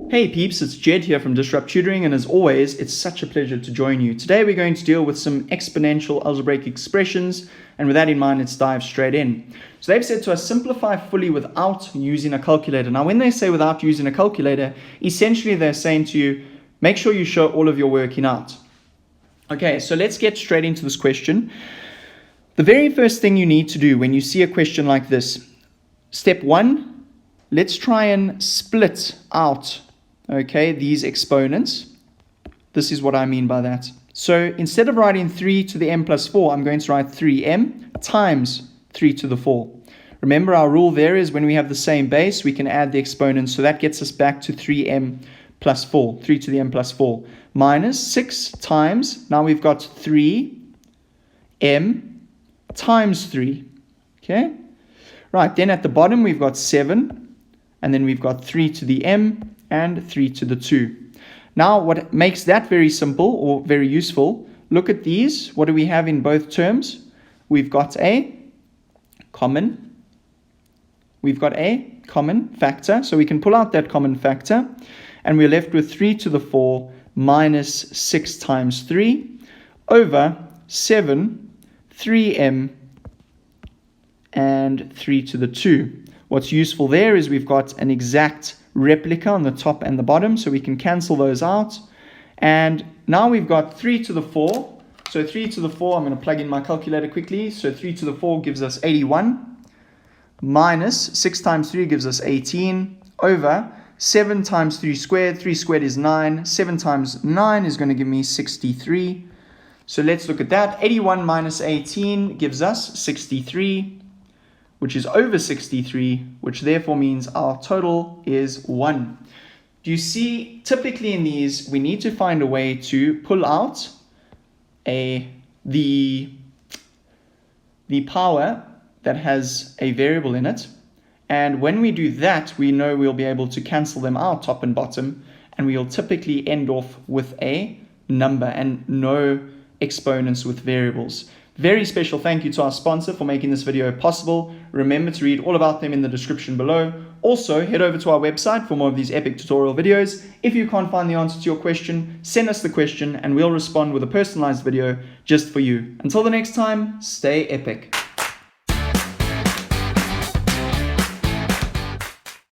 Hey peeps, it's Jedd here from Disrupt Tutoring, and as always, it's such a pleasure to join you. Today we're going to deal with some exponential algebraic expressions, and with that in mind, let's dive straight in. So they've said to us, simplify fully without using a calculator. Now when they say without using a calculator, essentially they're saying to you, make sure you show all of your working out. Okay, so let's get straight into this question. The very first thing you need to do when you see a question like this, step one, let's try and split out these exponents. This is what I mean by that. So instead of writing 3 to the m plus 4, I'm going to write 3m times 3 to the 4. Remember, our rule there is when we have the same base, we can add the exponents. So that gets us back to 3m plus 4, 3 to the m plus 4, minus 6 times, now we've got 3m times 3. Okay? Right, then at the bottom we've got 7, and then we've got 3 to the m, and 3 to the 2. Now what makes that very simple or very useful, look at these. What do we have in both terms? We've got a common factor, so we can pull out that common factor, and we're left with 3 to the 4 minus 6 times 3 over 7, 3m, and 3 to the 2. What's useful there is we've got an exact replica on the top and the bottom, so we can cancel those out. And now we've got 3 to the 4. So 3 to the 4, I'm going to plug in my calculator quickly. So 3 to the 4 gives us 81, minus 6 times 3 gives us 18, over 7 times 3 squared. 3 squared is 9. 7 times 9 is going to give me 63. So let's look at that. 81 minus 18 gives us 63, which is over 63, which therefore means our total is 1. Do you see, typically in these, we need to find a way to pull out the power that has a variable in it. And when we do that, we know we'll be able to cancel them out, top and bottom, and we'll typically end off with a number and no exponents with variables. Very special thank you to our sponsor for making this video possible. Remember to read all about them in the description below. Also, head over to our website for more of these epic tutorial videos. If you can't find the answer to your question, send us the question and we'll respond with a personalized video just for you. Until the next time, stay epic.